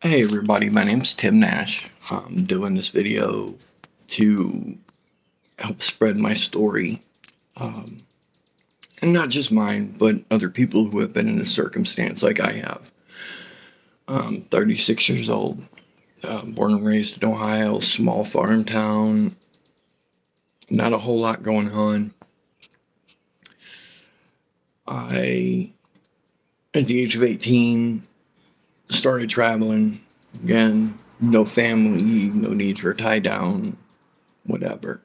Hey everybody, my name's Tim Nash. I'm doing this video to help spread my story, and not just mine, but other people who have been in a circumstance like I have. I'm 36 years old, born and raised in Ohio, small farm town, not a whole lot going on. I, at the age of 18, started traveling. Again, no family, no need for a tie down, whatever.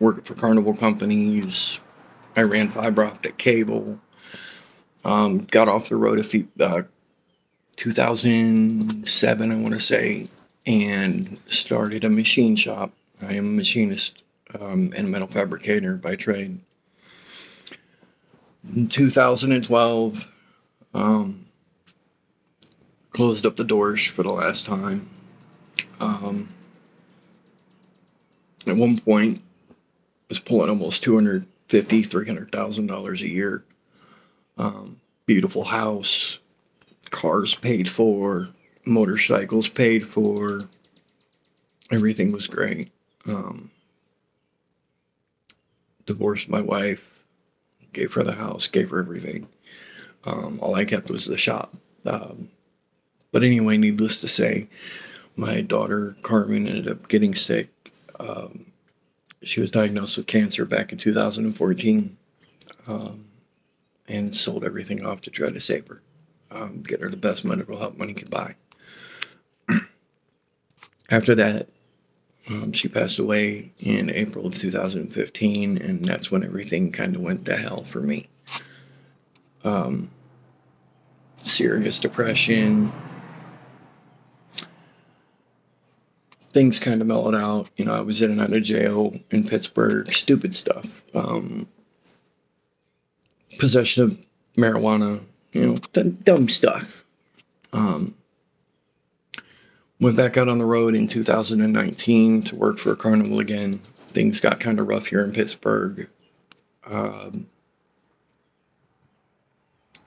Working for carnival companies. I ran fiber optic cable. Got off the road 2007, I want to say, and started a machine shop. I am a machinist and a metal fabricator by trade. In 2012, closed up the doors for the last time. At one point, I was pulling almost $300,000 a year. Beautiful house, cars paid for, motorcycles paid for. Everything was great. Divorced my wife, gave her the house, gave her everything. All I kept was the shop. But anyway, needless to say, my daughter Carmen ended up getting sick. She was diagnosed with cancer back in 2014, and sold everything off to try to save her, get her the best medical help money could buy. After that, she passed away in April of 2015, and that's when everything kind of went to hell for me. Serious depression. Things kind of mellowed out. You know, I was in and out of jail in Pittsburgh. Stupid stuff. Possession of marijuana. You know, dumb stuff. Went back out on the road in 2019 to work for a carnival again. Things got kind of rough here in Pittsburgh.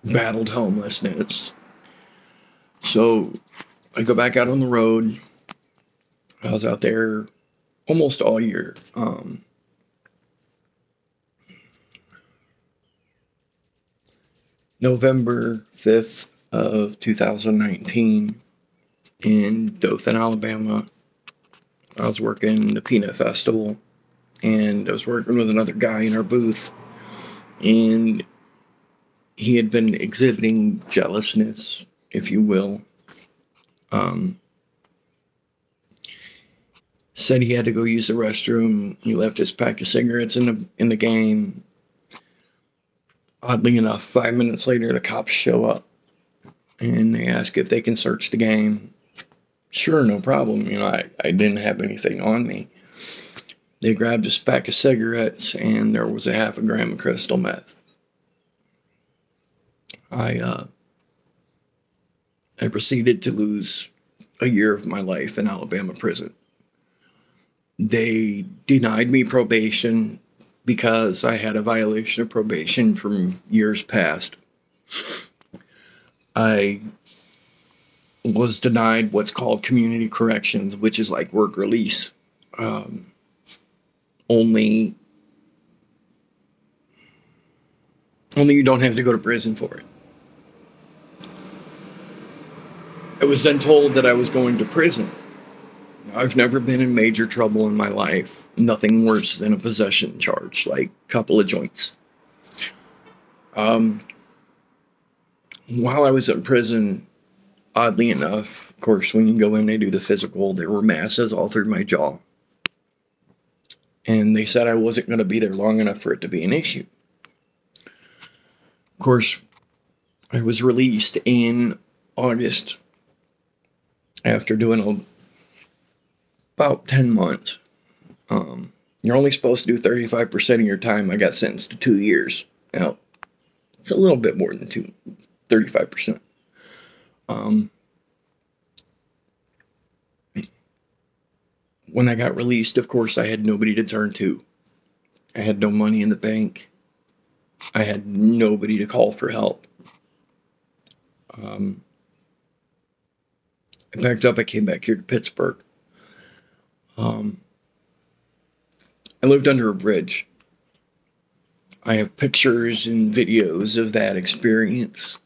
Battled homelessness. So I go back out on the road. I was out there almost all year. November 5th of 2019 in Dothan, Alabama, I was working the Peanut Festival, and I was working with another guy in our booth, and he had been exhibiting jealousness, if you will. Said he had to go use the restroom. He left his pack of cigarettes in the game. Oddly enough, 5 minutes later, the cops show up, and they ask if they can search the game. Sure, no problem. You know, I didn't have anything on me. They grabbed his pack of cigarettes, and there was a half a gram of crystal meth. I proceeded to lose a year of my life in Alabama prison. They denied me probation because I had a violation of probation from years past. I was denied what's called community corrections, which is like work release. Only you don't have to go to prison for it. I was then told that I was going to prison. I've never been in major trouble in my life. Nothing worse than a possession charge, like a couple of joints. While I was in prison, oddly enough, of course, when you go in, they do the physical. There were masses all through my jaw. And they said I wasn't going to be there long enough for it to be an issue. Of course, I was released in August after doing about 10 months. You're only supposed to do 35% of your time. I got sentenced to 2 years. Now, it's a little bit more than 35%. When I got released, of course, I had nobody to turn to. I had no money in the bank. I had nobody to call for help. I packed up, I came back here to Pittsburgh. I lived under a bridge. I have pictures and videos of that experience.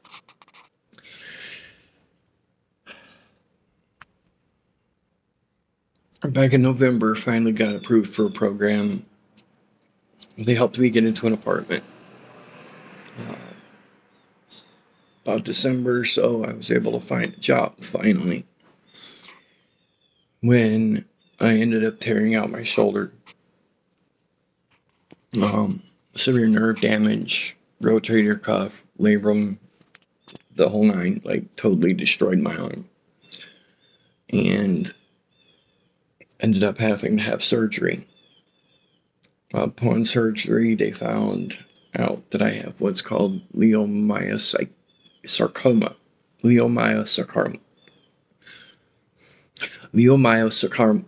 Back in November, finally got approved for a program. They helped me get into an apartment. About December or so, I was able to find a job finally. When I ended up tearing out my shoulder. Severe nerve damage, rotator cuff, labrum, the whole nine, like totally destroyed my arm. And ended up having to have surgery. Upon surgery, they found out that I have what's called leiomyosarcoma. Leiomyosarcoma.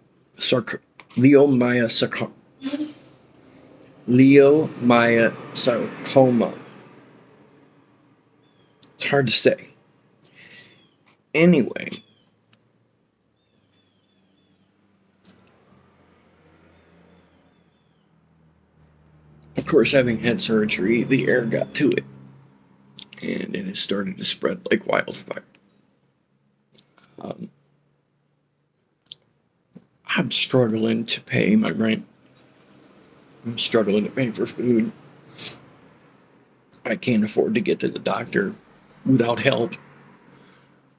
Leiomyosarcoma. It's hard to say. Anyway, of course, having had surgery, the air got to it, and it has started to spread like wildfire. I'm struggling to pay my rent. I'm struggling to pay for food. I can't afford to get to the doctor without help.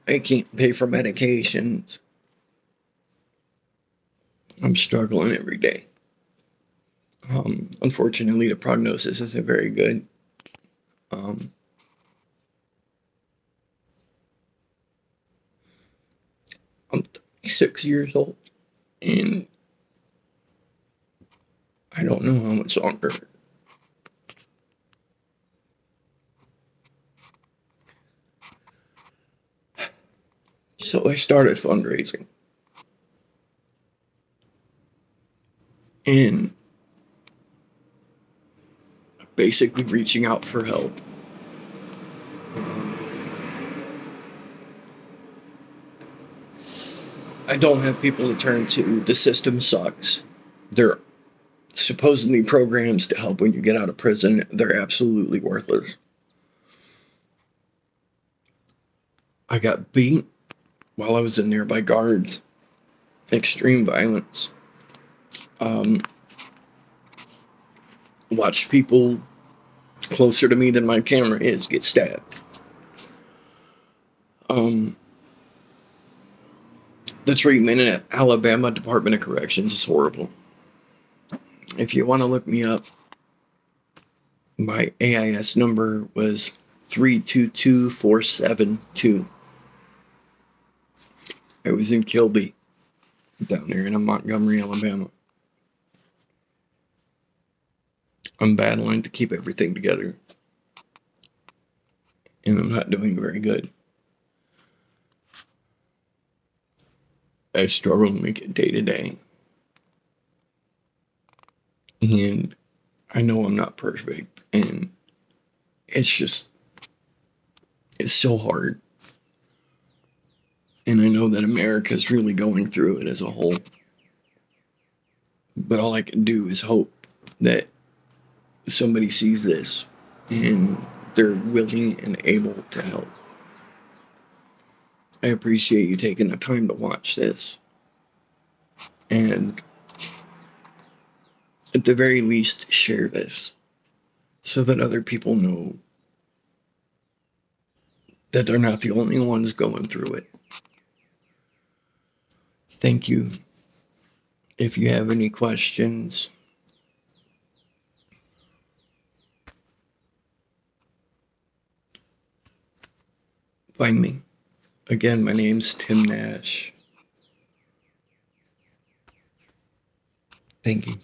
I can't pay for medications. I'm struggling every day. Unfortunately, the prognosis isn't very good. I'm 36 years old, and I don't know how much longer. So I started fundraising. And basically reaching out for help. I don't have people to turn to. The system sucks. There are supposedly programs to help when you get out of prison. They're absolutely worthless. I got beat while I was in there by guards. Extreme violence. Watched people closer to me than my camera is get stabbed. The treatment at Alabama Department of Corrections is horrible. If you want to look me up, my AIS number was 322472. I was in Kilby, down there in Montgomery, Alabama. I'm battling to keep everything together, and I'm not doing very good. I struggle to make it day to day, and I know I'm not perfect, and it's so hard. And I know that America's really going through it as a whole. But all I can do is hope that somebody sees this and they're willing and able to help. I appreciate you taking the time to watch this. And at the very least, share this so that other people know that they're not the only ones going through it. Thank you. If you have any questions, find me. Again, my name's Tim Nash. Thank you.